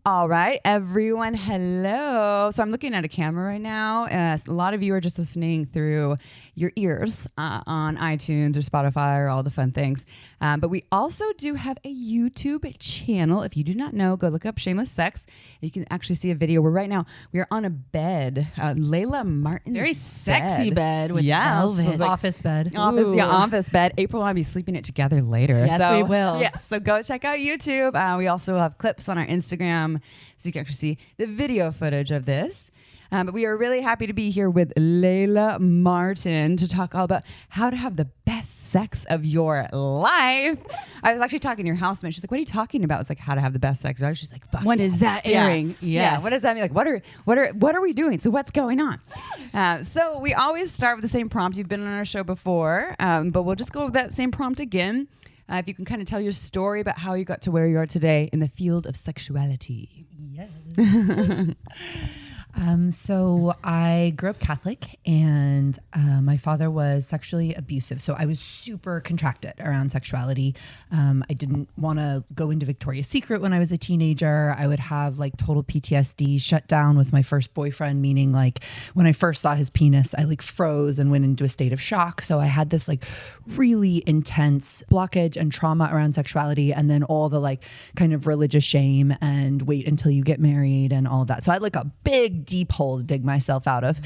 All right, everyone. Hello. So I'm looking at a camera right now. A lot of you are just listening through your ears on iTunes or Spotify or all the fun things. But we also do have a YouTube channel. If you do not know, go look up Shameless Sex. You can actually see a video where right now we are on a bed. Layla Martin. Very sexy bed with velvet. Office bed. Office bed. April and I will be sleeping it together later. Yes, we will. Yes, so go check out YouTube. We also have clips on our Instagram, so you can actually see the video footage of this. But we are really happy to be here with Layla Martin to talk all about how to have the best sex of your life. I was actually talking to your housemate. She's like, "What are you talking about?" It's like how to have the best sex. Right? She's like, "Fuck when yes." is that airing? Yeah. What does that mean? Like, what are we doing? So what's going on? So we always start with the same prompt. You've been on our show before, but we'll just go with that same prompt again. If you can kind of tell your story about how you got to where you are today in the field of sexuality. Yes. So I grew up Catholic, and my father was sexually abusive. So I was super contracted around sexuality. I didn't want to go into Victoria's Secret when I was a teenager. I would have like total PTSD, shut down with my first boyfriend, meaning like when I first saw his penis, I like froze and went into a state of shock. So I had this like really intense blockage and trauma around sexuality, and then all the like kind of religious shame and wait until you get married and all of that. So I had like a big deep hole to dig myself out of.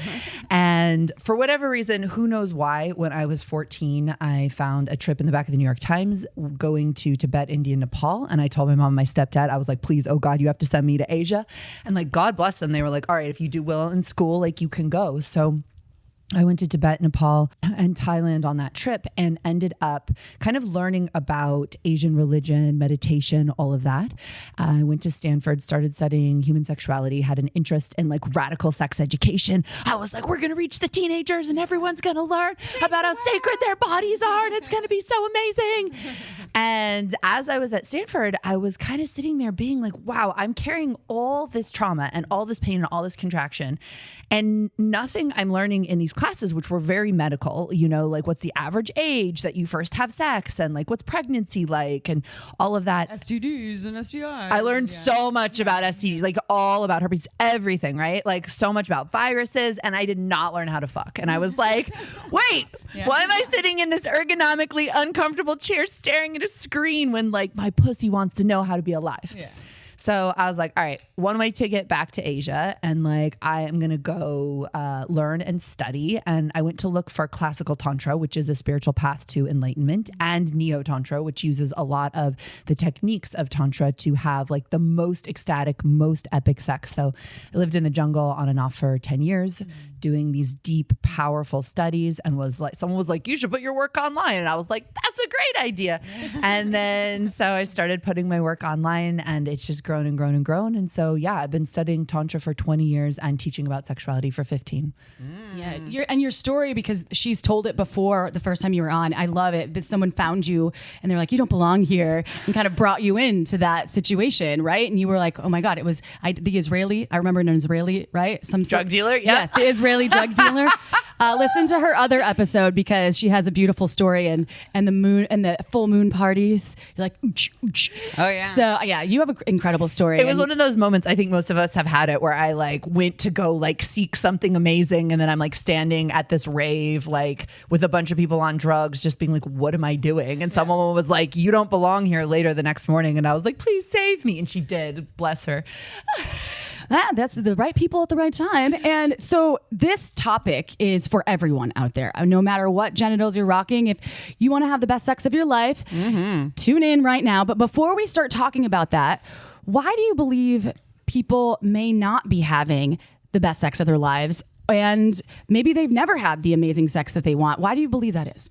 And for whatever reason, who knows why, when I was 14, I found a trip in the back of the New York Times going to Tibet, India, Nepal. And I told my mom and my stepdad, I was like, please, oh God, you have to send me to Asia. And like, God bless them. They were like, all right, if you do well in school, like you can go. So I went to Tibet, Nepal, and Thailand on that trip and ended up kind of learning about Asian religion, meditation, all of that. I went to Stanford, started studying human sexuality, had an interest in like radical sex education. I was like, we're going to reach the teenagers and everyone's going to learn about how sacred their bodies are, and it's going to be so amazing. And as I was at Stanford, I was kind of sitting there being like, wow, I'm carrying all this trauma and all this pain and all this contraction, and nothing I'm learning in these classes, which were very medical, you know, like what's the average age that you first have sex, and like what's pregnancy like, and all of that. STDs and STIs. I learned so much about STDs, like all about herpes, everything, right? Like so much about viruses, and I did not learn how to fuck. And I was like, wait, why am I sitting in this ergonomically uncomfortable chair staring at a screen when like my pussy wants to know how to be alive? Yeah. So I was like, all right, one-way ticket back to Asia, and like I am going to go learn and study. And I went to look for classical tantra, which is a spiritual path to enlightenment, and neo-tantra, which uses a lot of the techniques of tantra to have like the most ecstatic, most epic sex. So I lived in the jungle on and off for 10 years doing these deep, powerful studies, and was like, someone was like, you should put your work online. And I was like, that's a great idea. And then so I started putting my work online, and it's just grown and grown and grown. And so, yeah, I've been studying tantra for 20 years and teaching about sexuality for 15. Yeah. Your story, because she's told it before the first time you were on, I love it. But someone found you and they're like, you don't belong here, and kind of brought you into that situation, right? And you were like, oh my God, it was the Israeli, I remember an Israeli, right? Some drug dealer? Yeah. Yes, the Israeli drug dealer. Listen to her other episode, because she has a beautiful story, and the moon and the full moon parties. You're like, ooch, ooch. Oh yeah. So yeah, you have an incredible story. It was one of those moments, I think most of us have had it, where I like went to go like seek something amazing, and then I'm like standing at this rave like with a bunch of people on drugs, just being like, what am I doing? And someone was like, you don't belong here, later the next morning. And I was like, please save me. And she did, bless her. That's the right people at the right time. And so this topic is for everyone out there. No matter what genitals you're rocking, if you want to have the best sex of your life, tune in right now. But before we start talking about that, why do you believe people may not be having the best sex of their lives? And maybe they've never had the amazing sex that they want. Why do you believe that is?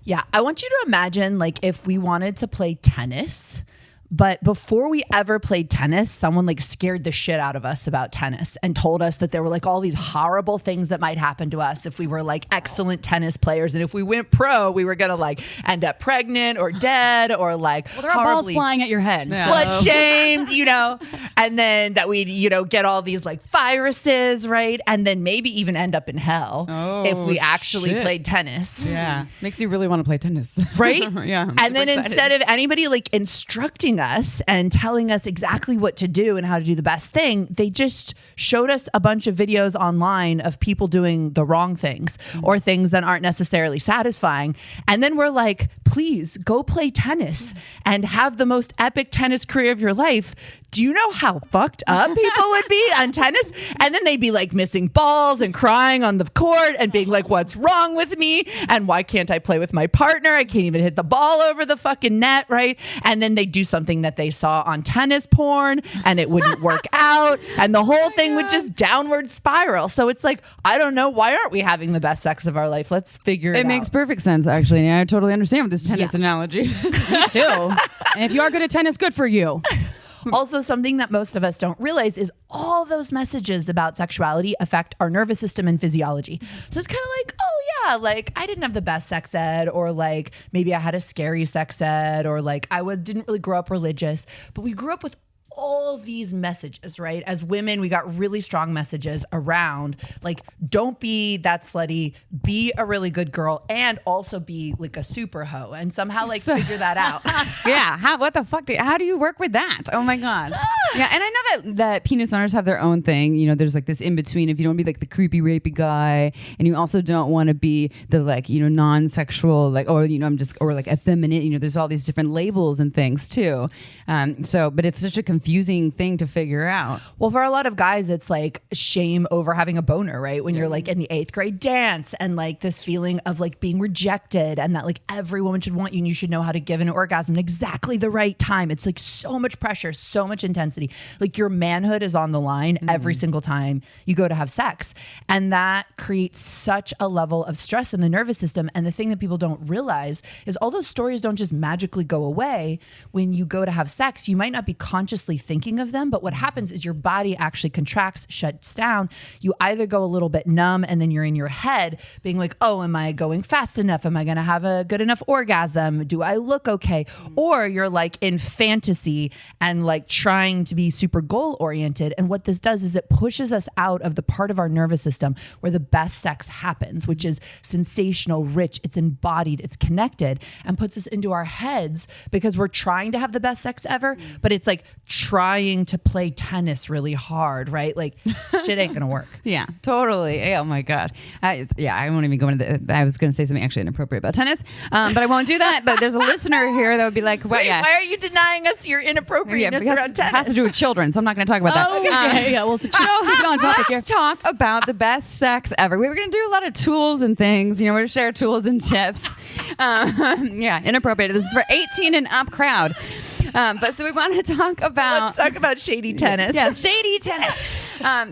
Yeah, I want you to imagine like if we wanted to play tennis, but before we ever played tennis, someone like scared the shit out of us about tennis and told us that there were like all these horrible things that might happen to us if we were like excellent tennis players. And if we went pro, we were going to like end up pregnant or dead or like there are balls flying at your head. Slut shamed, you know, and then that we'd, you know, get all these like viruses, right? And then maybe even end up in hell if we actually played tennis. Yeah. Makes you really want to play tennis. Right? Yeah. And then instead of anybody like instructing us and telling us exactly what to do and how to do the best thing. They just showed us a bunch of videos online of people doing the wrong things or things that aren't necessarily satisfying. And then we're like, please go play tennis and have the most epic tennis career of your life. Do you know how fucked up people would be on tennis? And then they'd be like missing balls and crying on the court and being like, what's wrong with me? And why can't I play with my partner? I can't even hit the ball over the fucking net, right? And then they do something that they saw on tennis porn and it wouldn't work out. And the whole thing would just downward spiral. So it's like, I don't know. Why aren't we having the best sex of our life? Let's figure it out. It makes perfect sense, actually. I totally understand with this tennis analogy. Me too. And if you are good at tennis, good for you. Also, something that most of us don't realize is all those messages about sexuality affect our nervous system and physiology. So it's kind of like, oh yeah, like I didn't have the best sex ed, or like maybe I had a scary sex ed, or like didn't really grow up religious, but we grew up with all these messages, right? As women, we got really strong messages around like, don't be that slutty, be a really good girl, and also be like a super hoe, and somehow like figure that out. Yeah. What the fuck? How do you work with that? Oh my God. Yeah. And I know that penis owners have their own thing. You know, there's like this in between. If you don't be like the creepy, rapey guy, and you also don't want to be the like, you know, non-sexual, like, or, you know, or like effeminate, you know, there's all these different labels and things too. But it's such a confusing thing to figure out. Well, for a lot of guys, it's like shame over having a boner, right? When you're like in the 8th grade dance, and like this feeling of like being rejected, and that like every woman should want you and you should know how to give an orgasm at exactly the right time. It's like so much pressure, so much intensity. Like your manhood is on the line every single time you go to have sex. And that creates such a level of stress in the nervous system. And the thing that people don't realize is all those stories don't just magically go away. When you go to have sex, you might not be consciously thinking of them, but what happens is your body actually contracts, shuts down. You either go a little bit numb, and then you're in your head being like, oh, am I going fast enough? Am I going to have a good enough orgasm? Do I look okay? Or you're like in fantasy and like trying to be super goal oriented. And what this does is it pushes us out of the part of our nervous system where the best sex happens, which is sensational, rich, it's embodied, it's connected, and puts us into our heads because we're trying to have the best sex ever, but it's like trying to play tennis really hard, right? Like shit ain't gonna work. Yeah, totally. Oh my God. I won't even go into I was going to say something actually inappropriate about tennis, but I won't do that. But there's a listener here that would be like, why are you denying us your inappropriateness around tennis? It has to do with children, so I'm not going to talk about that. Okay. Well, keep on topic here. Let's talk about the best sex ever. We were going to do a lot of tools and things. You know, we're going to share tools and tips. Inappropriate. This is for 18 and up crowd. But so we want to talk about... Let's talk about shady tennis. Yeah, shady tennis.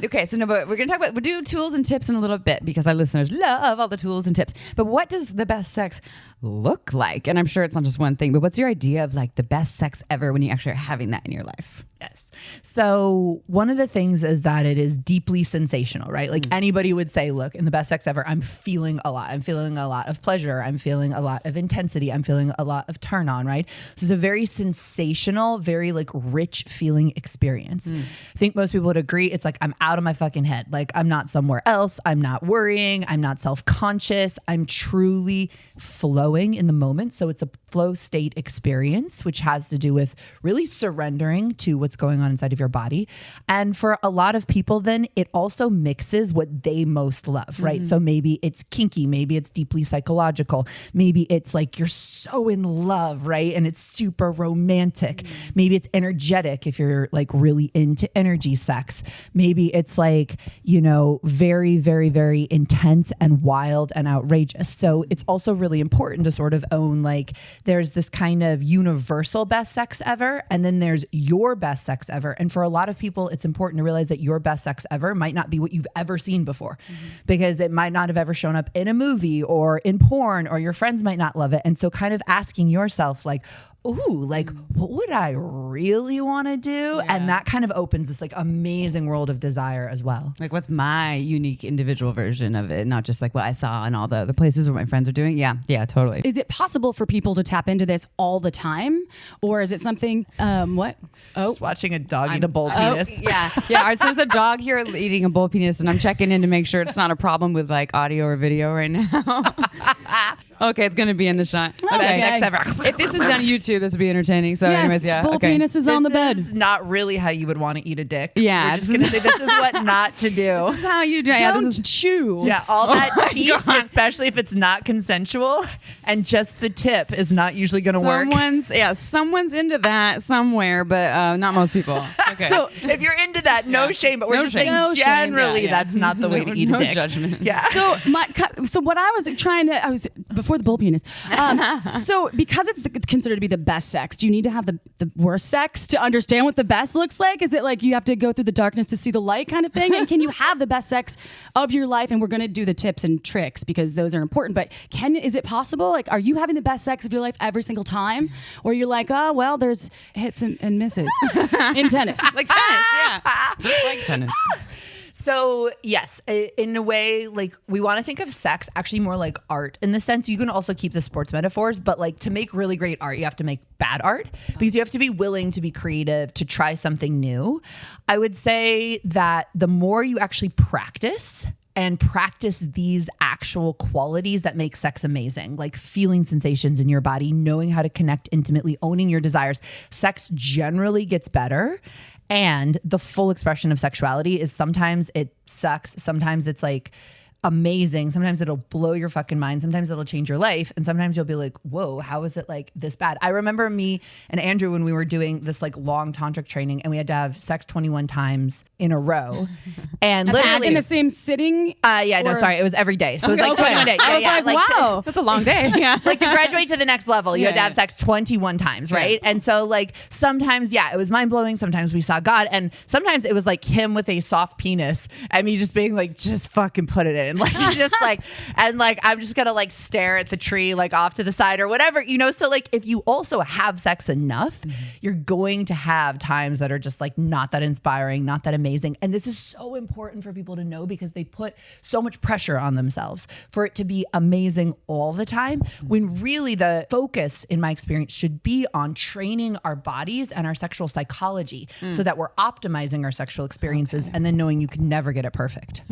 Okay, so no, but we're going to talk about... We'll do tools and tips in a little bit because our listeners love all the tools and tips. But what does the best sex look like? And I'm sure it's not just one thing, but what's your idea of like the best sex ever when you actually are having that in your life? Yes. So one of the things is that it is deeply sensational, right? Like anybody would say, look, in the best sex ever, I'm feeling a lot. I'm feeling a lot of pleasure. I'm feeling a lot of intensity. I'm feeling a lot of turn on, right? So it's a very sensational, very like rich feeling experience. I think most people would agree. It's like, I'm out of my fucking head. Like I'm not somewhere else. I'm not worrying. I'm not self-conscious. I'm truly flowing in the moment. So it's a flow state experience, which has to do with really surrendering to what's going on inside of your body. And for a lot of people, then it also mixes what they most love, right? So maybe it's kinky, maybe it's deeply psychological, maybe it's like you're so in love, right? And it's super romantic. Maybe it's energetic if you're like really into energy sex. Maybe it's like, you know, very, very, very intense and wild and outrageous. So it's also really important to sort of own like there's this kind of universal best sex ever, and then there's your best sex ever. And for a lot of people, it's important to realize that your best sex ever might not be what you've ever seen before, because it might not have ever shown up in a movie or in porn, or your friends might not love it. And so kind of asking yourself like, ooh, like what would I really want to do? Yeah. And that kind of opens this like amazing world of desire as well. Like what's my unique individual version of it? Not just like what I saw in all the places where my friends are doing. Yeah, totally. Is it possible for people to tap into this all the time? Or is it something, what? Just watching a dog eat a bull penis. Yeah. All right, so there's a dog here eating a bull penis, and I'm checking in to make sure it's not a problem with like audio or video right now. Okay, it's gonna be in the shot. Best Okay. sex ever. If this is on YouTube, this would be entertaining. So, Yes, anyways, yeah. full Okay. penis is on the bed. This is not really how you would want to eat a dick. Yeah, We're just gonna say this is what not to do. This is how you do. Yeah, Don't this is chew. Yeah, all that my teeth, God. especially if it's not consensual, and just the tip is not usually going to work. Someone's into that somewhere, but not most people. Okay. So if you're into that, no shame. But we're No just shame. saying No shame. generally Yeah, yeah. that's not the way to eat no a dick. judgment. Yeah. So what I was before the bull penis. So because it's considered to be the best sex, do you need to have the worst sex to understand what the best looks like? Is it like you have to go through the darkness to see the light kind of thing? And can you have the best sex of your life? And we're going to do the tips and tricks because those are important. But is it possible? Like, are you having the best sex of your life every single time? Or you're like, oh, well, there's hits and misses in tennis. Like tennis, yeah. Just like tennis. So yes, in a way, like we want to think of sex actually more like art in the sense you can also keep the sports metaphors, but like to make really great art, you have to make bad art because you have to be willing to be creative, to try something new. I would say that the more you actually practice these actual qualities that make sex amazing, like feeling sensations in your body, knowing how to connect intimately, owning your desires, sex generally gets better. And the full expression of sexuality is sometimes it sucks. Sometimes it's like amazing. Sometimes it'll blow your fucking mind. Sometimes it'll change your life. And sometimes you'll be like, whoa, how is it like this bad? I remember me and Andrew when we were doing this like long tantric training and we had to have sex 21 times in a row. And literally in the same sitting? It was every day. So it was like 21 days. I was like, wow. That's a long day. Yeah. Like to graduate to the next level, you had to Yeah, have sex 21 times, right? Yeah. And so like sometimes, it was mind blowing. Sometimes we saw God. And sometimes it was like him with a soft penis and me just being like, just fucking put it in. Like he's just like, and like, I'm just gonna like stare at the tree, like off to the side or whatever, So like if you also have sex enough, you're going to have times that are just like not that inspiring, not that amazing. And this is so important for people to know because they put so much pressure on themselves for it to be amazing all the time, when really the focus, in my experience, should be on training our bodies and our sexual psychology so that we're optimizing our sexual experiences and then knowing you can never get it perfect.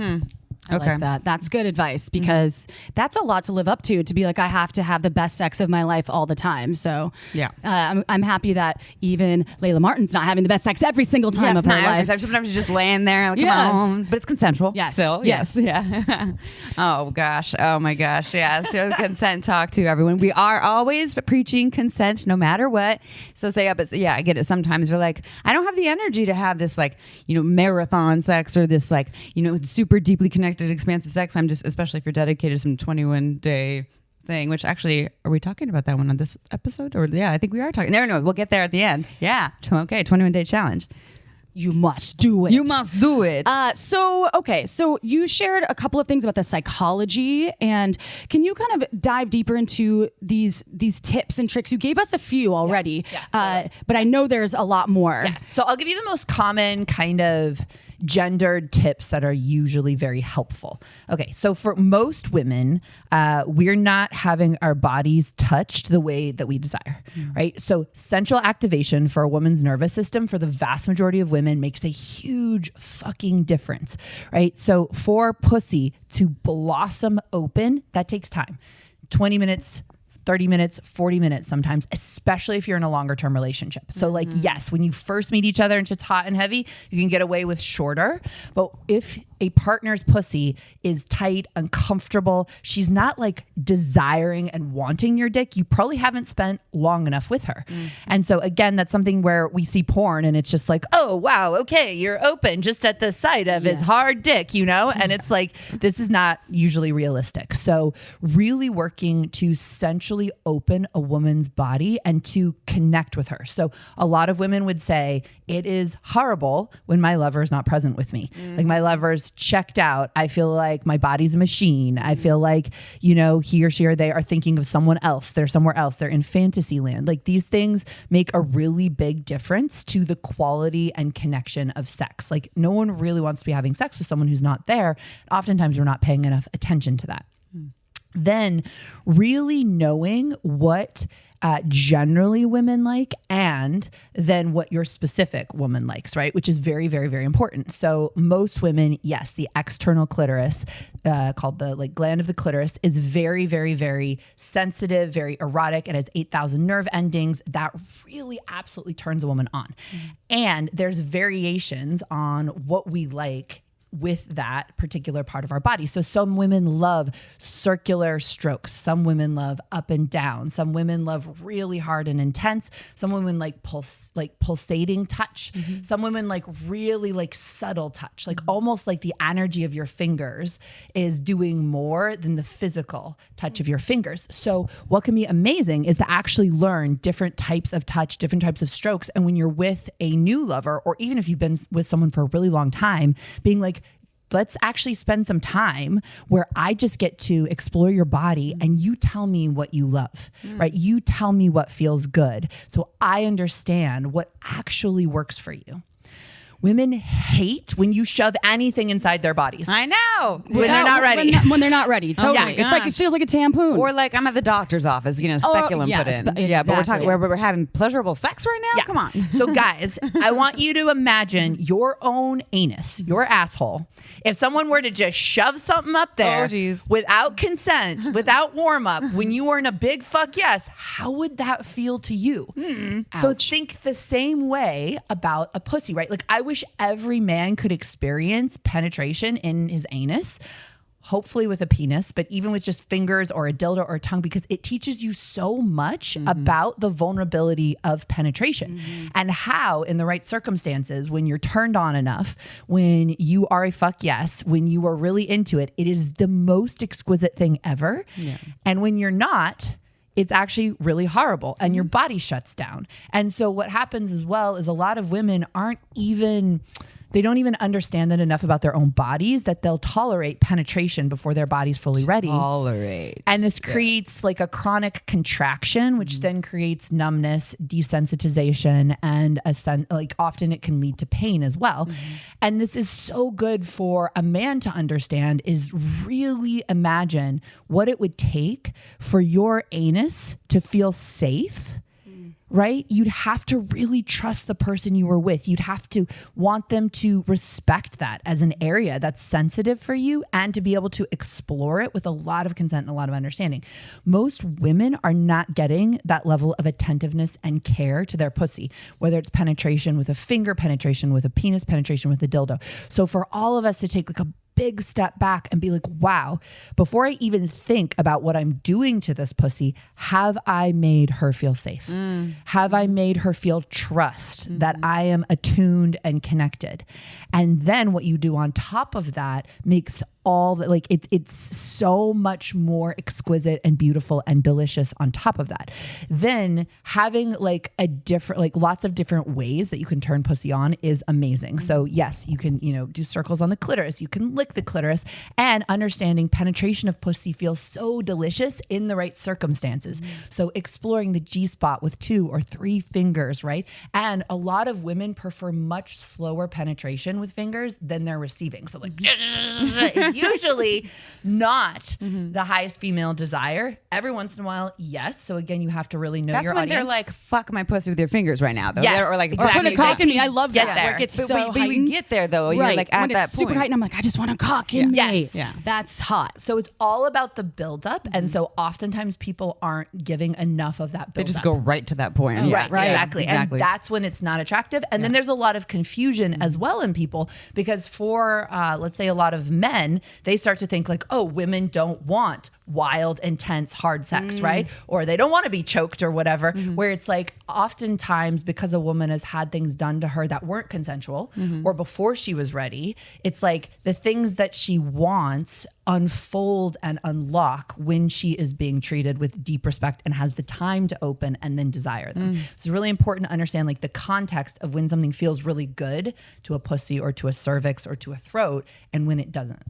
I like that. That's good advice because that's a lot to live up to be like, I have to have the best sex of my life all the time. So Yeah. I'm happy that even Layla Martin's not having the best sex every single time of her life. Sometimes you're just laying there like, Yes. come on. But it's consensual. Yes. Still. Yes. Yeah. Oh gosh. Oh my gosh. Yeah. So consent talk to everyone. We are always preaching consent no matter what. So I get it. Sometimes you're like, I don't have the energy to have this like, marathon sex or this like, super deeply connected, expansive sex. I'm just, especially if you're dedicated to some 21-day thing, which actually, are we talking about that one on this episode? Or yeah, I think we are talking. No, we'll get there at the end. Yeah. Okay. 21-day challenge. You must do it. You must do it. So you shared a couple of things about the psychology, and can you kind of dive deeper into these tips and tricks? You gave us a few already, but I know there's a lot more. Yeah. So I'll give you the most common kind of gendered tips that are usually very helpful. Okay, so for most women, we're not having our bodies touched the way that we desire, right? So central activation for a woman's nervous system for the vast majority of women makes a huge fucking difference, right? So for pussy to blossom open, that takes time. 20 minutes, 30 minutes, 40 minutes sometimes, especially if you're in a longer term relationship. So like, yes, when you first meet each other and it's hot and heavy, you can get away with shorter. But if a partner's pussy is tight, uncomfortable, she's not like desiring and wanting your dick, you probably haven't spent long enough with her. And so again, that's something where we see porn and it's just like, oh, wow, okay, you're open just at the sight of his hard dick, And it's like, this is not usually realistic. So really working to centrally open a woman's body and to connect with her. So a lot of women would say, it is horrible when my lover is not present with me. Like my lover's checked out. I feel like my body's a machine. I feel like, he or she or they are thinking of someone else. They're somewhere else. They're in fantasy land. Like these things make a really big difference to the quality and connection of sex. Like no one really wants to be having sex with someone who's not there. Oftentimes we're not paying enough attention to that. Then really knowing what generally women like, and then what your specific woman likes, right? Which is very, very, very important. So most women, yes, the external clitoris, called the like gland of the clitoris, is very, very, very sensitive, very erotic. It has 8,000 nerve endings. That really absolutely turns a woman on. And there's variations on what we like with that particular part of our body. So some women love circular strokes. Some women love up and down. Some women love really hard and intense. Some women like pulsating touch. Some women like really like subtle touch, like almost like the energy of your fingers is doing more than the physical touch of your fingers. So what can be amazing is to actually learn different types of touch, different types of strokes. And when you're with a new lover, or even if you've been with someone for a really long time, being like, let's actually spend some time where I just get to explore your body and you tell me what you love, right? You tell me what feels good. So I understand what actually works for you. Women hate when you shove anything inside their bodies. I know. When they're not ready. When they're not ready. Totally. Yeah, It's like, it feels like a tampon. Or like I'm at the doctor's office, speculum yeah, put in. yeah, but we're talking exactly. where we're having pleasurable sex right now? Yeah. Come on. So guys, I want you to imagine your own anus, your asshole. If someone were to just shove something up there Oh, geez. without consent, without warm up, when you were in a big fuck yes, how would that feel to you? So think the same way about a pussy, right? Like I wish every man could experience penetration in his anus, hopefully with a penis, but even with just fingers or a dildo or a tongue, because it teaches you so much about the vulnerability of penetration and how, in the right circumstances, when you're turned on enough, when you are a fuck yes, when you are really into it, it is the most exquisite thing ever. Yeah. And when you're not, it's actually really horrible and your body shuts down. And so what happens as well is a lot of women they don't even understand that enough about their own bodies that they'll tolerate penetration before their body's fully ready. Tolerate. And this creates like a chronic contraction, which then creates numbness, desensitization, and often it can lead to pain as well. And this is so good for a man to understand, is really imagine what it would take for your anus to feel safe. Right? You'd have to really trust the person you were with. You'd have to want them to respect that as an area that's sensitive for you and to be able to explore it with a lot of consent and a lot of understanding. Most women are not getting that level of attentiveness and care to their pussy, whether it's penetration with a finger, penetration with a penis, penetration with a dildo. So for all of us to take like a big step back and be like, wow, before I even think about what I'm doing to this pussy, have I made her feel safe? Have I made her feel trust that I am attuned and connected? And then what you do on top of that makes all that, like it's so much more exquisite and beautiful and delicious on top of that. Then having like a different, like lots of different ways that you can turn pussy on is amazing. So yes, you can, do circles on the clitoris, you can lick the clitoris, and understanding penetration of pussy feels so delicious in the right circumstances. So exploring the G-spot with 2 or 3 fingers, right? And a lot of women prefer much slower penetration with fingers than they're receiving. So like it's usually not the highest female desire. Every once in a while, yes. So again, you have to really know That's your when audience. they're like, fuck my pussy with your fingers right now, though. Yes, Or like, exactly. Or put a cock in me. I love Get that. there. Like it's But so we heightened. get there though. You're Right. like at when that it's super point. heightened, I'm like, I just want a cock in Yes. me. Yeah. That's hot. So it's all about the buildup. And so oftentimes people aren't giving enough of that They buildup. just go right to that point. Right, right. exactly. Exactly. And that's when it's not attractive. And then there's a lot of confusion as well in people, because for, let's say, a lot of men, they start to think like, oh, women don't want wild, intense, hard sex, right? Or they don't want to be choked or whatever, where it's like oftentimes because a woman has had things done to her that weren't consensual or before she was ready, it's like the things that she wants unfold and unlock when she is being treated with deep respect and has the time to open and then desire them. So it's really important to understand like the context of when something feels really good to a pussy or to a cervix or to a throat and when it doesn't.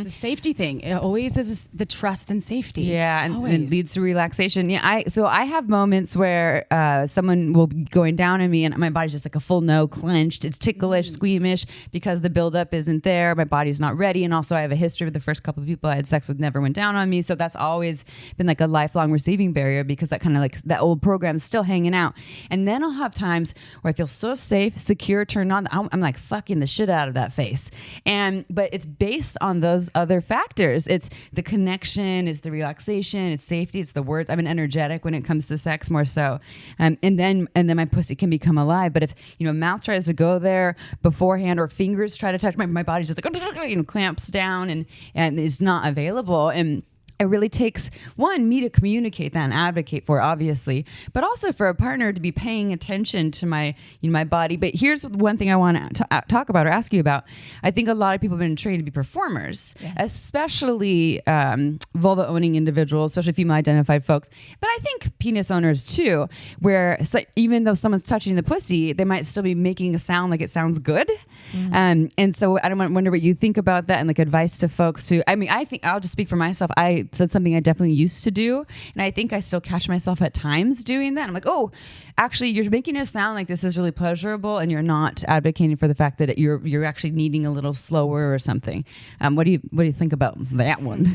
The safety thing. It always is the trust and safety. Yeah, and Always. it leads to relaxation. Yeah, I have moments where someone will be going down on me and my body's just like a full no, clenched. It's ticklish, squeamish because the buildup isn't there. My body's not ready. And also I have a history of the first couple of people I had sex with never went down on me. So that's always been like a lifelong receiving barrier because that kind of like that old program is still hanging out. And then I'll have times where I feel so safe, secure, turned on. I'm like fucking the shit out of that face. But it's based on those other factors. It's the connection, it's the relaxation, it's safety, it's the words. I'm an energetic when it comes to sex more so. And then my pussy can become alive. But if, mouth tries to go there beforehand or fingers try to touch, my body's just like, clamps down and is not available. And it really takes me to communicate that and advocate for it, obviously, but also for a partner to be paying attention to my body. But here's one thing I want to talk about or ask you about. I think a lot of people have been trained to be performers, especially vulva owning individuals, especially female identified folks. But I think penis owners too, where even though someone's touching the pussy, they might still be making a sound like it sounds good. And so I don't wonder what you think about that and like advice to folks who, I think I'll just speak for myself. That's something I definitely used to do. And I think I still catch myself at times doing that. I'm like, oh, actually you're making it sound like this is really pleasurable and you're not advocating for the fact that you're actually needing a little slower or something. What do you think about that one?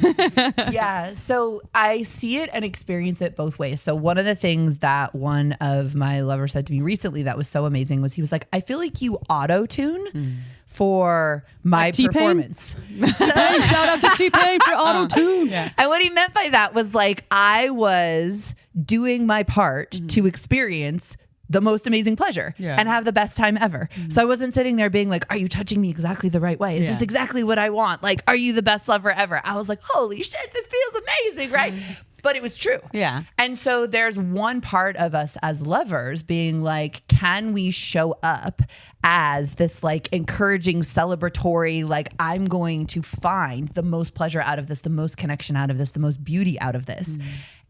Yeah. So I see it and experience it both ways. So one of the things that one of my lovers said to me recently that was so amazing was he was like, I feel like you auto-tune for my performance. Shout out to T-Pain for auto-tune. And what he meant by that was like, I was doing my part to experience the most amazing pleasure and have the best time ever. So I wasn't sitting there being like, are you touching me exactly the right way? Is this exactly what I want? Like, are you the best lover ever? I was like, holy shit, this feels amazing, right? But it was true. Yeah. And so there's one part of us as lovers being like, can we show up as this like encouraging, celebratory, like I'm going to find the most pleasure out of this, the most connection out of this, the most beauty out of this.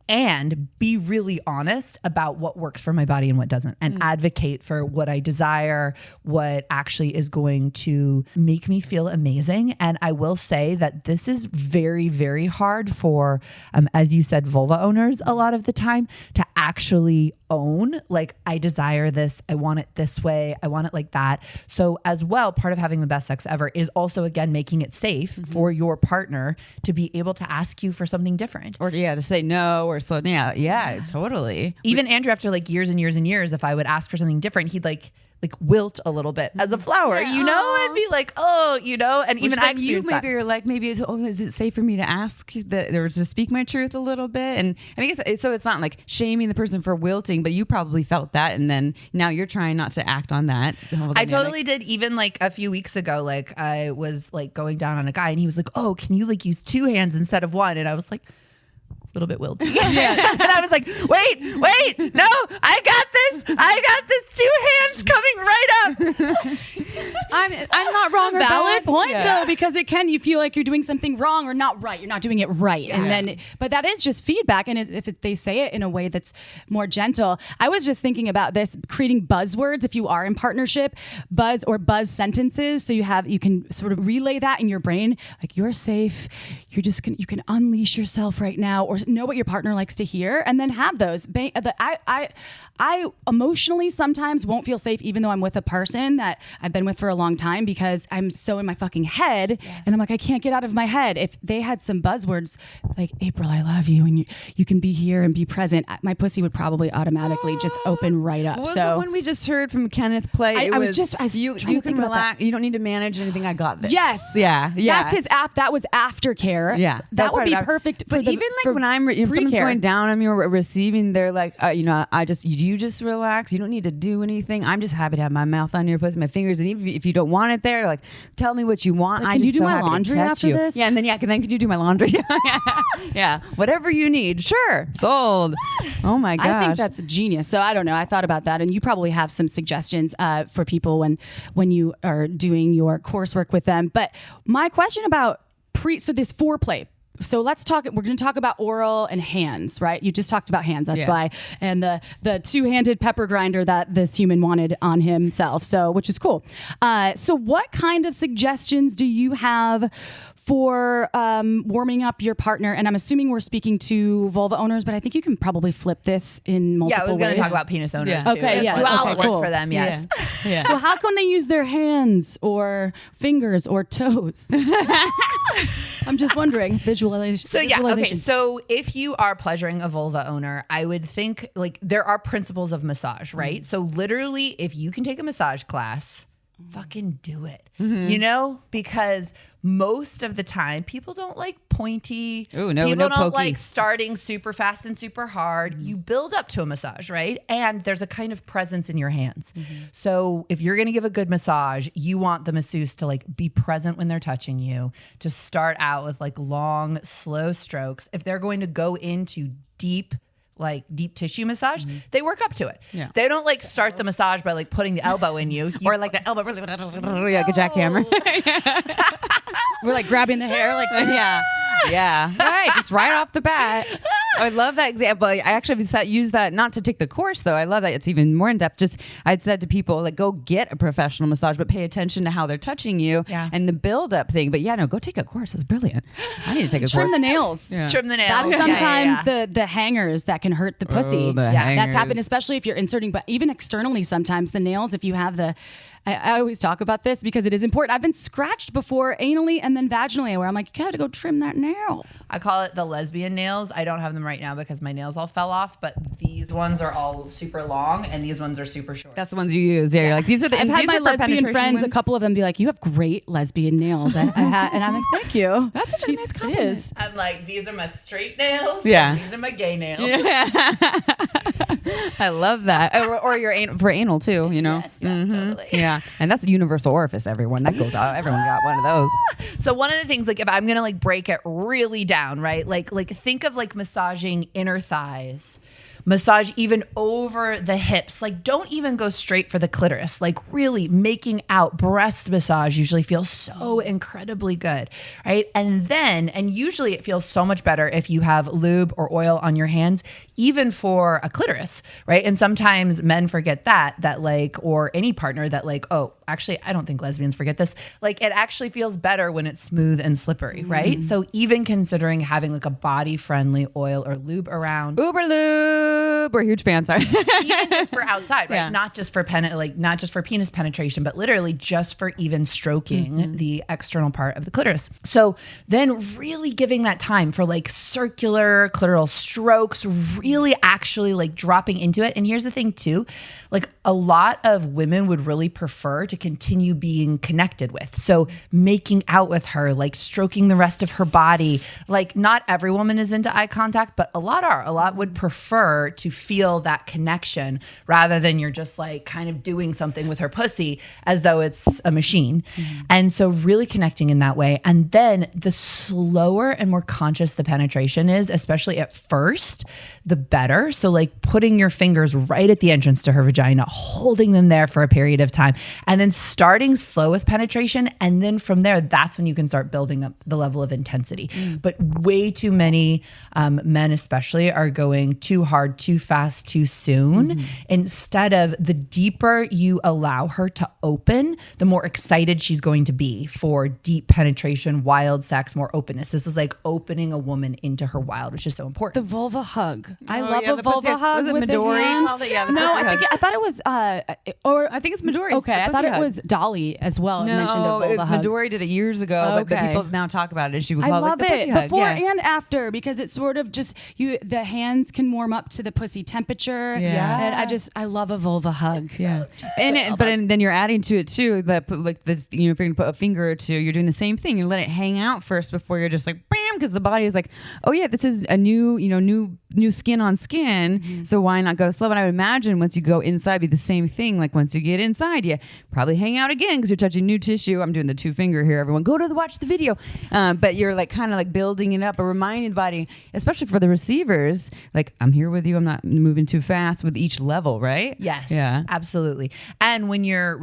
And be really honest about what works for my body and what doesn't, and advocate for what I desire, what actually is going to make me feel amazing. And I will say that this is very, very hard for, as you said, vulva owners a lot of the time to actually own, like, I desire this, I want it this way, I want it like that. So as well, part of having the best sex ever is also, again, making it safe for your partner to be able to ask you for something different. Or to say no or so. Yeah, totally. Even Andrew, after like years and years and years, if I would ask for something different, he'd like wilt a little bit as a flower, and be like, oh, and even I you maybe you're like, maybe is it safe for me to ask that or to speak my truth a little bit? And I guess so it's not like shaming the person for wilting, but you probably felt that, and then now you're trying not to act on that. I totally did. Even like a few weeks ago, like I was like going down on a guy and he was like, oh, can you like use 2 hands instead of 1? And I was like, little bit wilty. And I was like, wait, no, I got this 2 hands coming right up. I'm not wrong or valid bad. point though, because you feel like you're doing something wrong or not right. You're not doing it right. And then, but that is just feedback. And if they say it in a way that's more gentle, I was just thinking about this, creating buzzwords. If you are in partnership, buzz sentences. So you can sort of relay that in your brain. Like, you're safe. You can unleash yourself right now, or know what your partner likes to hear, and then have those. I emotionally sometimes won't feel safe even though I'm with a person that I've been with for a long time, because I'm so in my fucking head and I'm like, I can't get out of my head. If they had some buzzwords like, April, I love you, and you can be here and be present, my pussy would probably automatically just open right up. What was the one we just heard from Kenneth play? You can relax. You don't need to manage anything. I got this. Yes. Yeah. That's his app. That was aftercare. Yeah. That would be perfect. But even like when someone's going down on me or receiving, they're like, you just relax. You don't need to do anything. I'm just happy to have my mouth on your pussy, my fingers. And even if you don't want it there, like, tell me what you want. Like, can you do my laundry after this? Yeah. And then, can you do my laundry? Yeah. Whatever you need. Sure. Sold. Oh my gosh. I think that's genius. So I don't know. I thought about that. And you probably have some suggestions for people when you are doing your coursework with them. But my question about so this foreplay. So we're going to talk about oral and hands, right? You just talked about hands. That's why. And the 2-handed pepper grinder that this human wanted on himself. So, which is cool. So what kind of suggestions do you have for warming up your partner, and I'm assuming we're speaking to vulva owners, but I think you can probably flip this in multiple ways. Yeah, I was going to talk about penis owners too. Okay, yeah. Well, Okay, it works cool. for them, yes. Yeah. So how can they use their hands or fingers or toes? I'm just wondering. Visualization. So yeah, okay. So if you are pleasuring a vulva owner, I would think like there are principles of massage, right? So literally, if you can take a massage class, fucking do it. You know, because most of the time people don't like pointy. Ooh, no, people no don't pokey. like starting super fast and super hard. You build up to a massage, right? And there's a kind of presence in your hands. So if you're going to give a good massage, you want the masseuse to like be present when they're touching you, to start out with like long, slow strokes. If they're going to go into deep tissue massage, they work up to it. Yeah. They don't like start the massage by like putting the elbow in you. Or like the elbow, like a jackhammer. We're like grabbing the hair, like yeah, right, just right off the bat. I love that example. I actually use that not to take the course though. I love that it's even more in depth. Just I'd said to people like, go get a professional massage, but pay attention to how they're touching you and the build up thing. But yeah, no, go take a course. It's brilliant. I need to take a trim course. the nails. Yeah. Trim the nails. That's Yeah, sometimes yeah. the hangers that can hurt the pussy. the That's hangers. happened, especially if you're inserting, but even externally sometimes the nails, if you have the, I always talk about this because it is important. I've been scratched before anally and then vaginally where I'm like, you gotta go trim that nail. I call it the lesbian nails. I don't have them right now because my nails all fell off, but these ones are all super long and these ones are super short. That's the ones you use. Yeah, you're like these are the. I've had these my are for lesbian penetration friends, a ones. couple of them be like, you have great lesbian nails. And I'm like, thank you. That's such a nice It compliment. is. I'm like, these are my straight nails. Yeah. And these are my gay nails. I love that. Or your for anal too. You know. Yes, totally. Yeah, and that's a universal orifice. Everyone that goes out. Everyone got one of those. So one of the things, like if I'm gonna like break it really down, right? Like think of like massaging inner thighs. Massage even over the hips. Like don't even go straight for the clitoris. Like really making out breast massage usually feels so incredibly good, right? And usually it feels so much better if you have lube or oil on your hands, even for a clitoris, right? And sometimes men forget that like, or any partner that like, oh, actually, I don't think lesbians forget this. Like it actually feels better when it's smooth and slippery, right? So even considering having like a body friendly oil or lube around. Uber lube. We're huge fans. Sorry. Even just for outside, right? Yeah. Not just for not just for penis penetration, but literally just for even stroking the external part of the clitoris. So then really giving that time for like circular clitoral strokes, really actually like dropping into it. And here's the thing too, like a lot of women would really prefer to continue being connected with. So making out with her, like stroking the rest of her body. Like not every woman is into eye contact, but a lot are. A lot would prefer to feel that connection rather than you're just like kind of doing something with her pussy as though it's a machine. And so really connecting in that way. And then the slower and more conscious the penetration is, especially at first, the better. So like putting your fingers right at the entrance to her vagina, holding them there for a period of time, and then starting slow with penetration. And then from there, that's when you can start building up the level of intensity. But way too many men especially are going too hard, too fast, too soon. Instead of the deeper you allow her to open, the more excited she's going to be for deep penetration, wild sex, more openness. This is like opening a woman into her wild, which is so The important. vulva hug. I Oh, love yeah, a the vulva pussy- hug was it with Midori the hand. called it? Yeah, the no, pussy hug. I thought it was or I think it's Midori. okay, I thought it was Dolly as well. It mentioned a vulva hug. Midori did it years ago, but Okay. people now talk about it. She would I call love it the pussy it hug. before Yeah. and after because it's sort of just the hands can warm up to the pussy temperature. Yeah. And I love a vulva hug. Yeah, then you're adding to it too. If you're going to put a finger or two, you're doing the same thing. You let it hang out first before you're just like bam, because the body is like, oh yeah, this is a new skin on skin. So why not go slow? And I would imagine once you go inside, be the same thing. Like once you get inside, you probably hang out again because you're touching new tissue. I'm doing the 2 finger here. Everyone, watch the video. But you're like kind of like building it up, or reminding the body, especially for the receivers, like I'm here with you. I'm not moving too fast with each level, right? Yes. Yeah. Absolutely. And when you're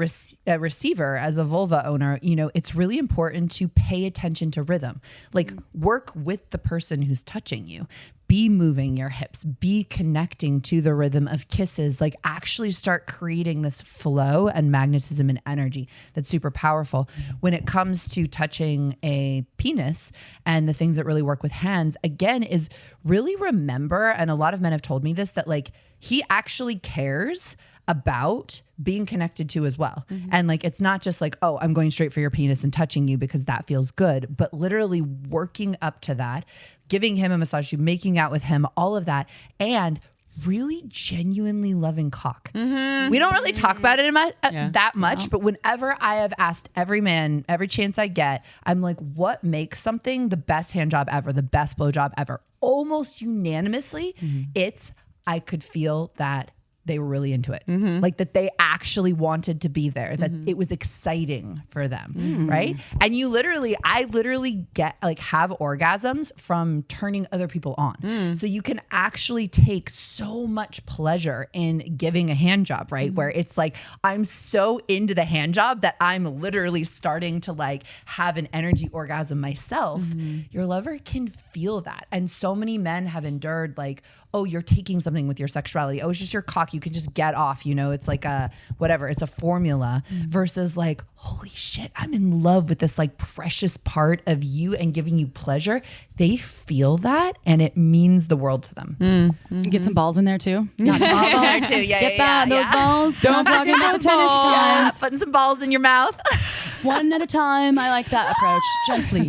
a receiver as a vulva owner, it's really important to pay attention to rhythm. Like work with the person who's touching you. be moving your hips, be connecting to the rhythm of kisses, like actually start creating this flow and magnetism and energy that's super powerful. When it comes to touching a penis and the things that really work with hands, again, is really remember, and a lot of men have told me this, that like he actually cares about being connected to as well. And like, it's not just like, oh, I'm going straight for your penis and touching you because that feels good, but literally working up to that, giving him a massage, making out with him, all of that, and really genuinely loving cock. We don't really talk about it that much, but whenever I have asked every man, every chance I get, I'm like, what makes something the best hand job ever, the best blow job ever? Almost unanimously, it's, I could feel that they were really into it. Like that they actually wanted to be there, that it was exciting for them. Right. And I literally get like have orgasms from turning other people on. So you can actually take so much pleasure in giving a hand job, right? Where it's like, I'm so into the hand job that I'm literally starting to like have an energy orgasm myself. Your lover can feel that. And so many men have endured like, oh, you're taking something with your sexuality. Oh, it's just your cock. You can just get off, you know, it's like a, whatever, it's a formula versus like, holy shit, I'm in love with this like precious part of you and giving you pleasure. They feel that and it means the world to them. Get some balls in there too. Got some balls in there too. Get that, those balls. Don't talk about tennis balls. Putting some balls in your mouth. One at a time. I like that approach.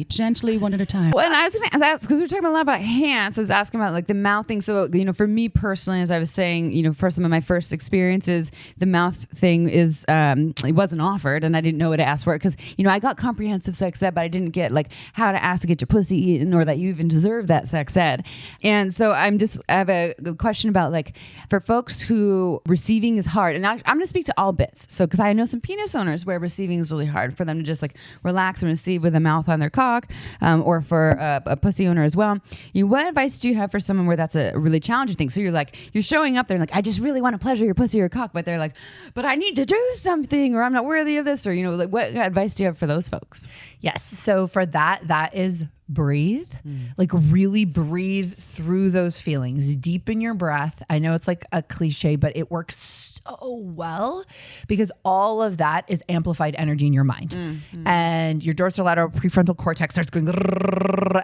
Gently, one at a time. Well, and I was going to ask, because we were talking a lot about hands, I was asking about like the mouth thing. So, you know, for me personally, as I was saying, you know, for some of my first experiences, the mouth thing is, it wasn't offered and I didn't know what to ask for it because, you know, I got comprehensive sex ed, but I didn't get like how to ask to get your pussy eaten or that you even deserve that sex ed. And so I have a question about like, for folks who receiving is hard, and I'm going to speak to all bits. So, because I know some penis owners where receiving is really hard for them to just like relax and receive with a mouth on their cock, or for a pussy owner as well. You know, what advice do you have for someone where that's a really challenging thing? So you're showing up there and like, I just really want to pleasure your pussy or cock, but they're like, but I need to do something, or I'm not worthy of this, or, you know, like what advice do you have for those folks? Yes. So for that is breathe, like really breathe through those feelings, deepen your breath. I know it's like a cliche, but it works so well because all of that is amplified energy in your mind. And your dorsolateral prefrontal cortex starts going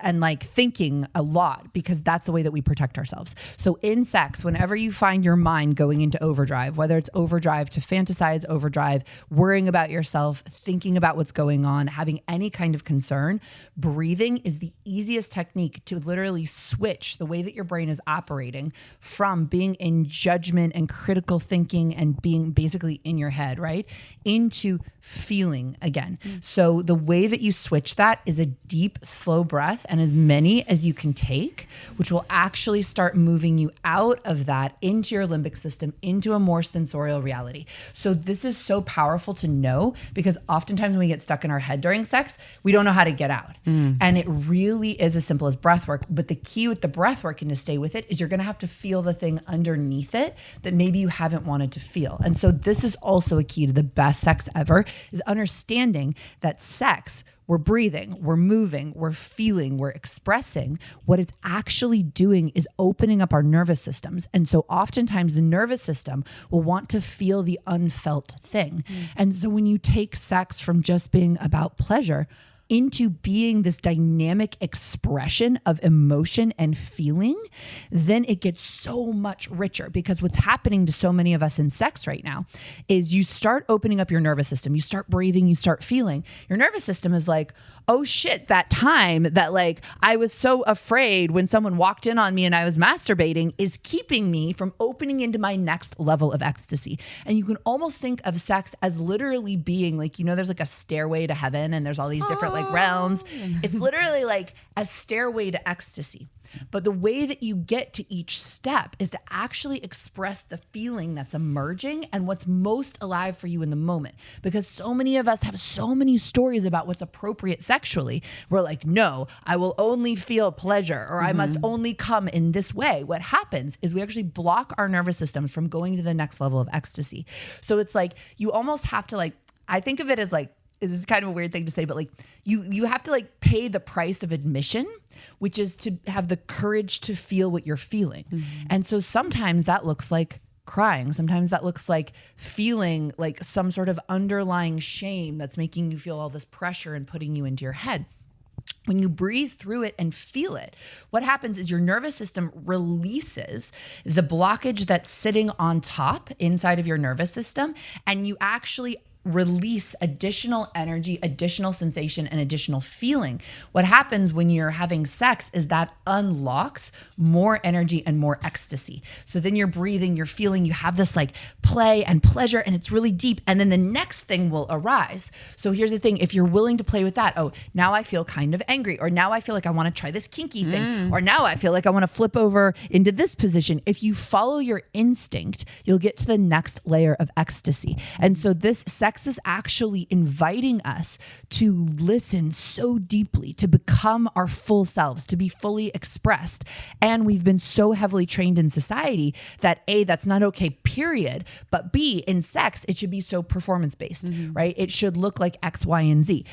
and like thinking a lot because that's the way that we protect ourselves. So in sex, whenever you find your mind going into overdrive, whether it's overdrive to fantasize, overdrive, worrying about yourself, thinking about what's going on, having any kind of concern, breathing is the easiest technique to literally switch the way that your brain is operating from being in judgment and critical thinking and being basically in your head, right? Into feeling again. So the way that you switch that is a deep, slow breath and as many as you can take, which will actually start moving you out of that into your limbic system, into a more sensorial reality. So this is so powerful to know because oftentimes when we get stuck in our head during sex, we don't know how to get out. And it really is as simple as breath work. But the key with the breath work and to stay with it is you're going to have to feel the thing underneath it that maybe you haven't wanted to feel. And so this is also a key to the best sex ever is understanding that sex, we're breathing, we're moving, we're feeling, we're expressing. What it's actually doing is opening up our nervous systems. And so oftentimes the nervous system will want to feel the unfelt thing. And so when you take sex from just being about pleasure into being this dynamic expression of emotion and feeling, then it gets so much richer because what's happening to so many of us in sex right now is you start opening up your nervous system, you start breathing, you start feeling. Your nervous system is like, oh shit, that time that like I was so afraid when someone walked in on me and I was masturbating is keeping me from opening into my next level of ecstasy. And you can almost think of sex as literally being like, you know, there's like a stairway to heaven and there's all these different like realms. It's literally like a stairway to ecstasy. But the way that you get to each step is to actually express the feeling that's emerging and what's most alive for you in the moment. Because so many of us have so many stories about what's appropriate sexually. We're like, no, I will only feel pleasure or I must only come in this way. What happens is we actually block our nervous systems from going to the next level of ecstasy. So it's like you almost have to like, I think of it as like is kind of a weird thing to say, but like you have to like pay the price of admission, which is to have the courage to feel what you're feeling. And so sometimes that looks like crying. Sometimes that looks like feeling like some sort of underlying shame that's making you feel all this pressure and putting you into your head. When you breathe through it and feel it, what happens is your nervous system releases the blockage that's sitting on top inside of your nervous system, and you actually release additional energy, additional sensation, and additional feeling. What happens when you're having sex is that unlocks more energy and more ecstasy. So then you're breathing, you're feeling, you have this like play and pleasure, and it's really deep. And then the next thing will arise. So here's the thing. If you're willing to play with that, oh, now I feel kind of angry, or now I feel like I want to try this kinky thing, or now I feel like I want to flip over into this position. If you follow your instinct, you'll get to the next layer of ecstasy. And so this sex is actually inviting us to listen so deeply, to become our full selves, to be fully expressed. And we've been so heavily trained in society that A, that's not okay, period. But B, in sex, it should be so performance-based, right? It should look like X, Y, and Z.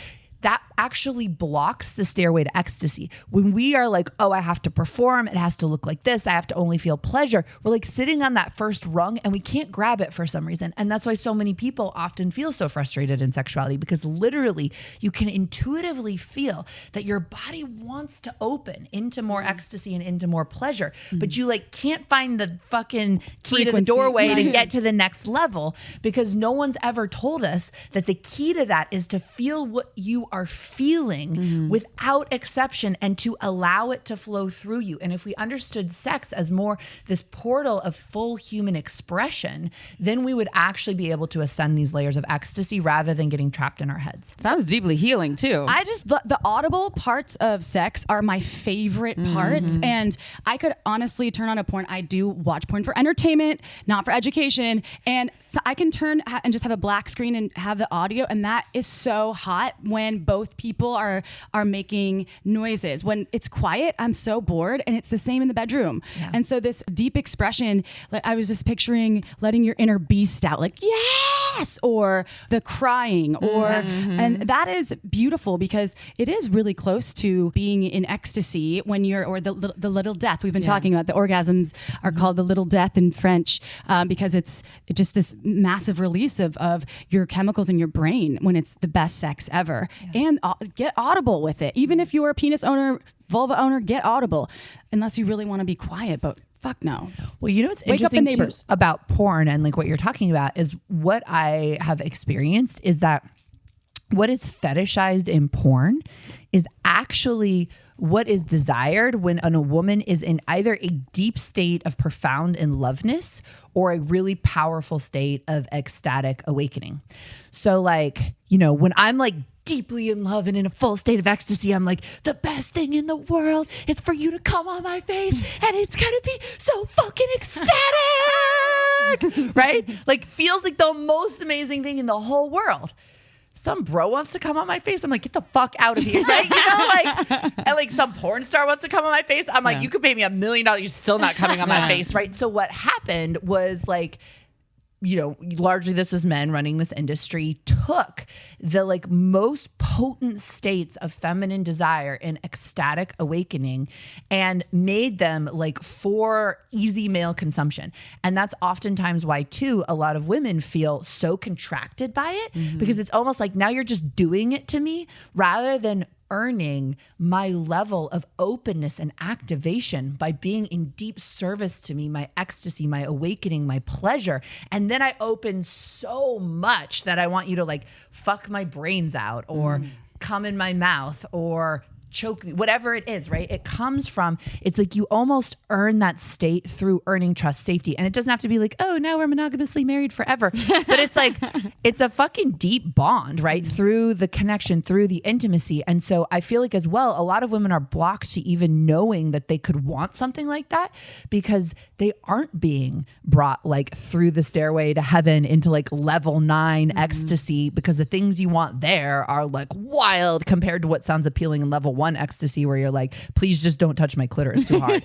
That actually blocks the stairway to ecstasy. When we are like, oh, I have to perform, it has to look like this, I have to only feel pleasure, we're like sitting on that first rung and we can't grab it for some reason. And that's why so many people often feel so frustrated in sexuality, because literally you can intuitively feel that your body wants to open into more ecstasy and into more pleasure, but you like can't find the fucking key to the doorway to get to the next level, because no one's ever told us that the key to that is to feel what you are feeling without exception and to allow it to flow through you. And if we understood sex as more this portal of full human expression, then we would actually be able to ascend these layers of ecstasy rather than getting trapped in our heads. Sounds deeply healing too. I just, the audible parts of sex are my favorite parts. And I could honestly turn on a porn. I do watch porn for entertainment, not for education. And so I can turn and just have a black screen and have the audio. And that is so hot when both people are making noises. When it's quiet, I'm so bored, and it's the same in the bedroom. Yeah. And so this deep expression, like I was just picturing letting your inner beast out, like yes, or the crying, or and that is beautiful because it is really close to being in ecstasy when you're, or the little death. We've been talking about the orgasms are called the little death in French because it's just this massive release of your chemicals in your brain when it's the best sex ever. And get audible with it. Even if you're a penis owner, vulva owner, get audible. Unless you really want to be quiet, but fuck no. Well, you know what's interesting too about porn and like what you're talking about is what I have experienced is that what is fetishized in porn is actually what is desired when a woman is in either a deep state of profound in loveness or a really powerful state of ecstatic awakening. So like, you know, when I'm like deeply in love and in a full state of ecstasy, I'm like, the best thing in the world is for you to come on my face and it's gonna be so fucking ecstatic, right? Like feels like the most amazing thing in the whole world. Some bro wants to come on my face. I'm like, get the fuck out of here, right? You know, like, and like some porn star wants to come on my face. I'm like, you could pay me $1 million. You're still not coming on my face, right? So what happened was like, you know, largely this was men running this industry, took the like most potent states of feminine desire and ecstatic awakening and made them like for easy male consumption. And that's oftentimes why too, a lot of women feel so contracted by it because it's almost like now you're just doing it to me rather than earning my level of openness and activation by being in deep service to me, my ecstasy, my awakening, my pleasure. And then I open so much that I want you to like fuck my brains out or come in my mouth or choke me, whatever it is, right? It comes from, it's like you almost earn that state through earning trust, safety. And it doesn't have to be like, oh, now we're monogamously married forever. But it's like, it's a fucking deep bond, right? Through the connection, through the intimacy. And so I feel like as well, a lot of women are blocked to even knowing that they could want something like that because they aren't being brought like through the stairway to heaven into like level 9 ecstasy, because the things you want there are like wild compared to what sounds appealing in level one ecstasy where you're like, please just don't touch my clitoris too hard,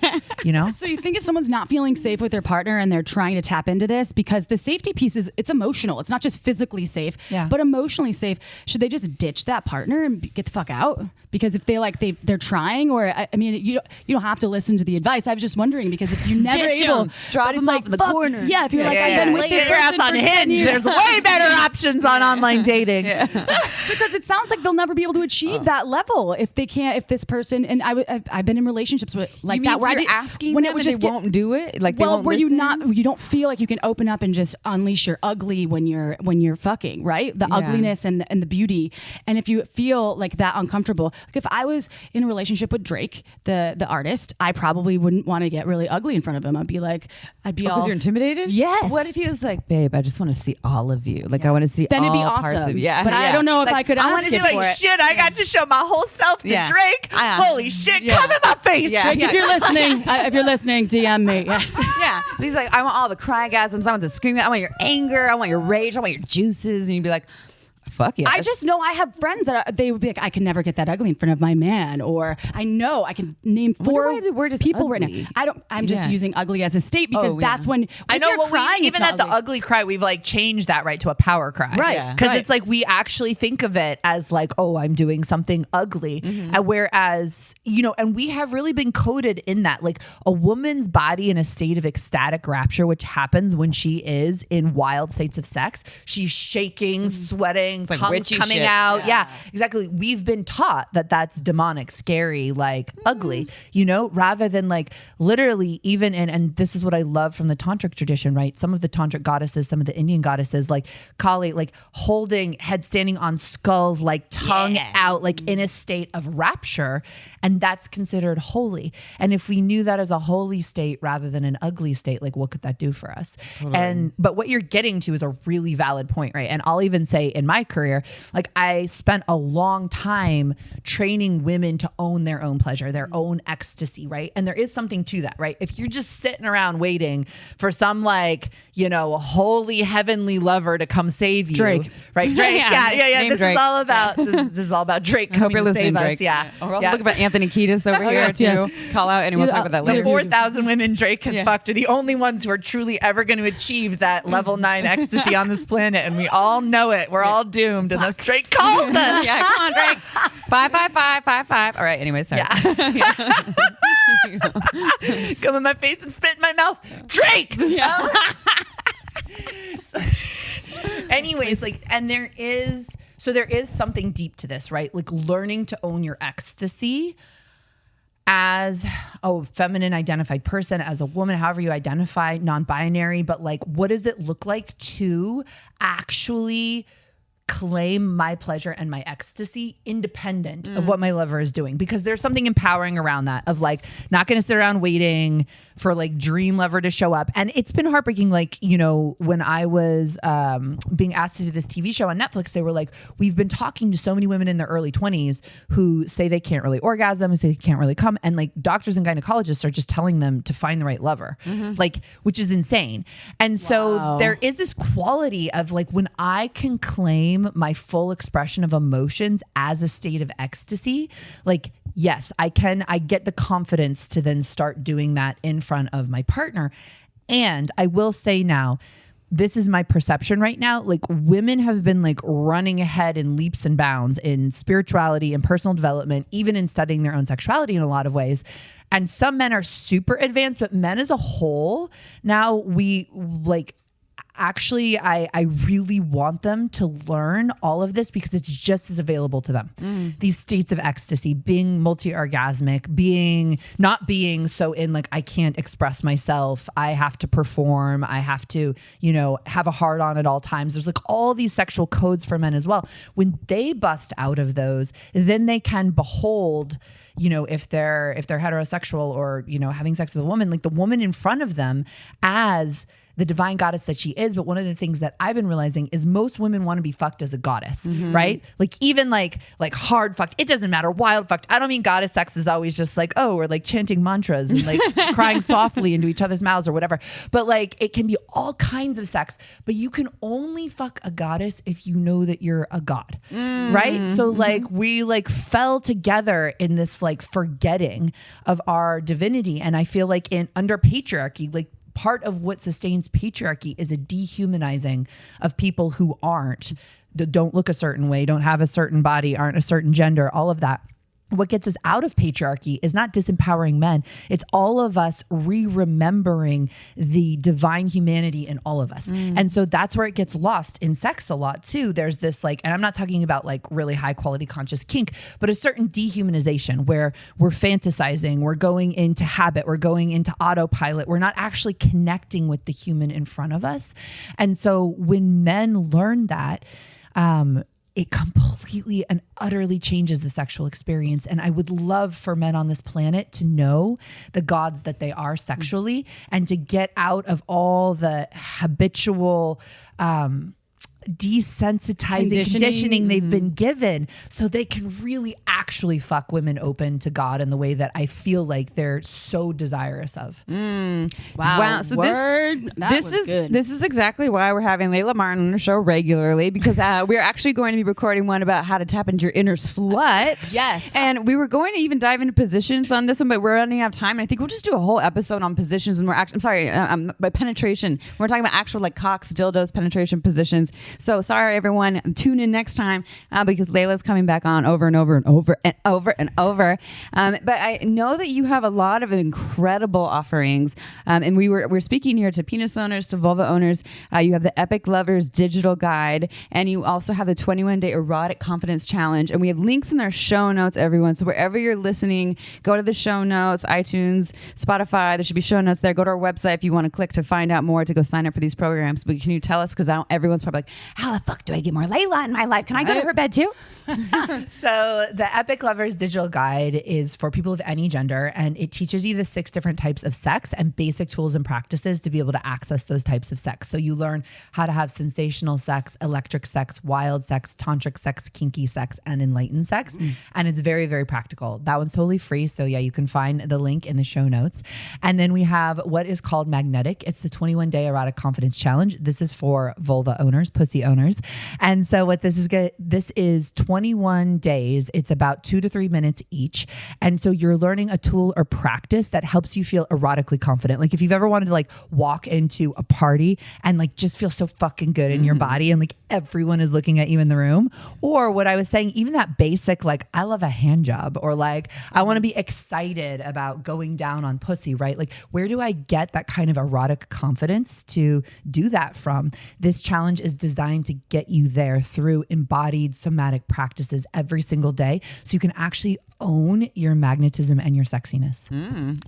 So you think if someone's not feeling safe with their partner and they're trying to tap into this, because the safety piece it's emotional. It's not just physically safe, but emotionally safe. Should they just ditch that partner and get the fuck out? Because if they're trying, or I mean, you don't have to listen to the advice. I was just wondering, because if you never able, drop them off in the corner. Yeah, if you're like, I've been with this Get your ass person on for 10 Hinge. years. There's way better options on online dating. Because it sounds like they'll never be able to achieve that level if they can't. If this person, and I've been in relationships with like that where you're asking when them it would and just they won't do it. Like well, they won't where listen? you don't feel like you can open up and just unleash your ugly when you're fucking, right? The ugliness and the beauty. And if you feel like that uncomfortable, like if I was in a relationship with Drake, the artist, I probably wouldn't want to get really ugly in front of him. I'd be all because you're intimidated. Yes. What if he was like, babe, I just want to see all of you. Like I want to see. Then it'd be all awesome. Parts of, But I don't know if I could I ask want to it be for like, it. shit, I got to show my whole self to Drake. Holy shit, come in my face. Yeah. Drake, if you're listening, DM me. Yes. Yeah. He's like, I want all the crygasms. I want the screaming. I want your anger. I want your rage. I want your juices. And you'd be like, fuck yes. I just know I have friends that they would be like, I can never get that ugly in front of my man, or I know I can name four why the word is people ugly. right now. I'm just using ugly as a state because that's when I know. Well, crying, even at the ugly cry, we've like changed that right to a power cry, right? Because it's like we actually think of it as like, oh, I'm doing something ugly, and whereas and we have really been coded in that, like a woman's body in a state of ecstatic rapture, which happens when she is in wild states of sex. She's shaking, sweating, like tongues coming shit. out. Yeah, exactly. We've been taught that that's demonic, scary, like ugly, rather than like literally even and this is what I love from the tantric tradition, right? Some of the tantric goddesses, some of the Indian goddesses, like Kali, like holding head standing on skulls, like tongue out, like in a state of rapture. And that's considered holy. And if we knew that as a holy state rather than an ugly state, like what could that do for us? Totally. But what you're getting to is a really valid point, right? And I'll even say in my career, like I spent a long time training women to own their own pleasure, their own ecstasy, right? And there is something to that, right? If you're just sitting around waiting for some like, holy heavenly lover to come save you. Drake. Right? Drake. Yeah. This Drake. is all about this is all about Drake coming to save us. Yeah. We're also looking about Anthony Kiedis over here yes, too. yes. Call out and we'll talk about that The later. 4,000 women Drake has fucked are the only ones who are truly ever going to achieve that level 9 ecstasy on this planet. And we all know it. We're all doomed unless Drake calls us. Yeah, come on, Drake. 55555. All right. Anyway, sorry. Come in my face and spit in my mouth. Drake. Anyways, like, and there is something deep to this, right? Like learning to own your ecstasy as a feminine identified person, as a woman, however you identify, non-binary, but like, what does it look like to actually claim my pleasure and my ecstasy independent of what my lover is doing? Because there's something empowering around that of like, not going to sit around waiting for like dream lover to show up. And it's been heartbreaking. Like, when I was being asked to do this TV show on Netflix, they were like, we've been talking to so many women in their early 20s who say they can't really orgasm, who say they can't really come. And like doctors and gynecologists are just telling them to find the right lover, like, which is insane. And so there is this quality of like, when I can claim my full expression of emotions as a state of ecstasy, like, yes, I get the confidence to then start doing that in front of my partner. And I will say now, this is my perception right now. Like women have been like running ahead in leaps and bounds in spirituality and personal development, even in studying their own sexuality in a lot of ways. And some men are super advanced, but men as a whole, now we like, actually, I really want them to learn all of this because it's just as available to them. These states of ecstasy, being multi-orgasmic, not being so in like, I can't express myself. I have to perform. I have to, have a heart on at all times. There's like all these sexual codes for men as well. When they bust out of those, then they can behold, if they're heterosexual or, having sex with a woman, like the woman in front of them as the divine goddess that she is. But one of the things that I've been realizing is most women want to be fucked as a goddess, right? Like even like hard fucked. It doesn't matter. Wild fucked. I don't mean goddess sex is always just like, oh, we're like chanting mantras and like crying softly into each other's mouths or whatever. But like it can be all kinds of sex, but you can only fuck a goddess if you know that you're a god, right? So like we like fell together in this like forgetting of our divinity. And I feel like under patriarchy, like part of what sustains patriarchy is a dehumanizing of people who don't look a certain way, don't have a certain body, aren't a certain gender, all of that. What gets us out of patriarchy is not disempowering men. It's all of us remembering the divine humanity in all of us. And so that's where it gets lost in sex a lot too. There's this like, and I'm not talking about like really high quality conscious kink, but a certain dehumanization where we're fantasizing, we're going into habit, we're going into autopilot. We're not actually connecting with the human in front of us. And so when men learn that, it completely and utterly changes the sexual experience. And I would love for men on this planet to know the gods that they are sexually and to get out of all the habitual, desensitizing conditioning they've been given so they can really actually fuck women open to God in the way that I feel like they're so desirous of. Wow. So Good. this is exactly why we're having Layla Martin on the show regularly, because we're actually going to be recording one about how to tap into your inner slut. Yes. And we were going to even dive into positions on this one, but we're running out of time. And I think we'll just do a whole episode on positions when we're actually, by penetration. We're talking about actual like cocks, dildos, penetration positions. So sorry, everyone. Tune in next time because Layla's coming back on over and over and over and over and over. But I know that you have a lot of incredible offerings. And we're speaking here to penis owners, to vulva owners. You have the Epic Lovers digital guide, and you also have the 21-day erotic confidence challenge. And we have links in our show notes, everyone. So wherever you're listening, go to the show notes, iTunes, Spotify. There should be show notes there. Go to our website if you want to click to find out more, to go sign up for these programs. But can you tell us? Because everyone's probably like, how the fuck do I get more Layla in my life? Can I go to her bed too? So the Epic Lovers digital guide is for people of any gender, and it teaches you the 6 different types of sex and basic tools and practices to be able to access those types of sex. So you learn how to have sensational sex, electric sex, wild sex, tantric sex, kinky sex, and enlightened sex. And it's very, very practical. That one's totally free. So yeah, you can find the link in the show notes. And then we have what is called Magnetic. It's the 21-day erotic confidence challenge. This is for vulva owners, pussy owners. And so what this is 21 days. It's about 2 to 3 minutes each. And so you're learning a tool or practice that helps you feel erotically confident. Like if you've ever wanted to like walk into a party and like just feel so fucking good in your body and like everyone is looking at you in the room, or what I was saying, even that basic, like I love a hand job, or like I want to be excited about going down on pussy, right? Like where do I get that kind of erotic confidence to do that from? This challenge is designed to get you there through embodied somatic practices every single day, so you can actually own your magnetism and your sexiness.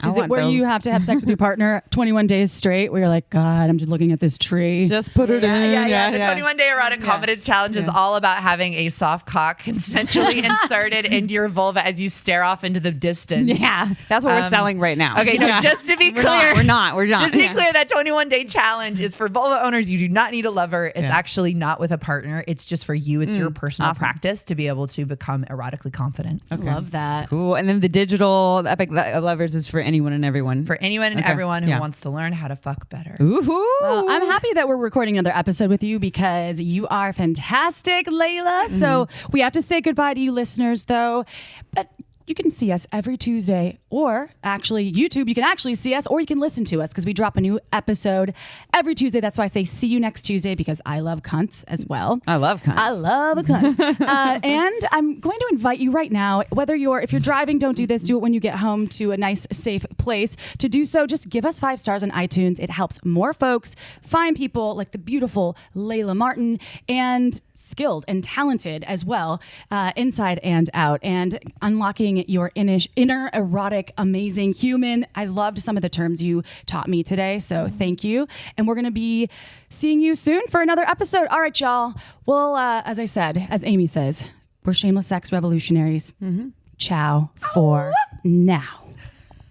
Is it where you have to have sex with your partner 21 days straight, where you're like, God, I'm just looking at this tree? Just put it in. Yeah. The 21-day erotic confidence challenge is all about having a soft cock consensually inserted into your vulva as you stare off into the distance. Yeah, that's what we're selling right now. Okay, no, just to be clear. We're not. Just to be clear, that 21-day challenge is for vulva owners. You do not need a lover. It's actually not with a partner. It's just for you. It's your personal practice to be able to become erotically confident. Okay. Love that. Cool. And then the Epic Lovers is for anyone and everyone. For anyone and everyone who wants to learn how to fuck better. Ooh. Well, I'm happy that we're recording another episode with you because you are fantastic, Layla. So we have to say goodbye to you listeners, though. But you can see us every Tuesday, or actually YouTube, you can actually see us, or you can listen to us because we drop a new episode every Tuesday. That's why I say see you next Tuesday, because I love cunts as well. I love cunts. I love a cunt. And I'm going to invite you right now, if you're driving, don't do this. Do it when you get home to a nice, safe place. To do so, just give us 5 stars on iTunes. It helps more folks find people like the beautiful Layla Martin, and skilled and talented as well, inside and out, and unlocking your inner erotic, amazing human. I loved some of the terms you taught me today, so thank you. And we're going to be seeing you soon for another episode. All right, y'all. Well, as I said, as Amy says, we're shameless sex revolutionaries. Ciao for now.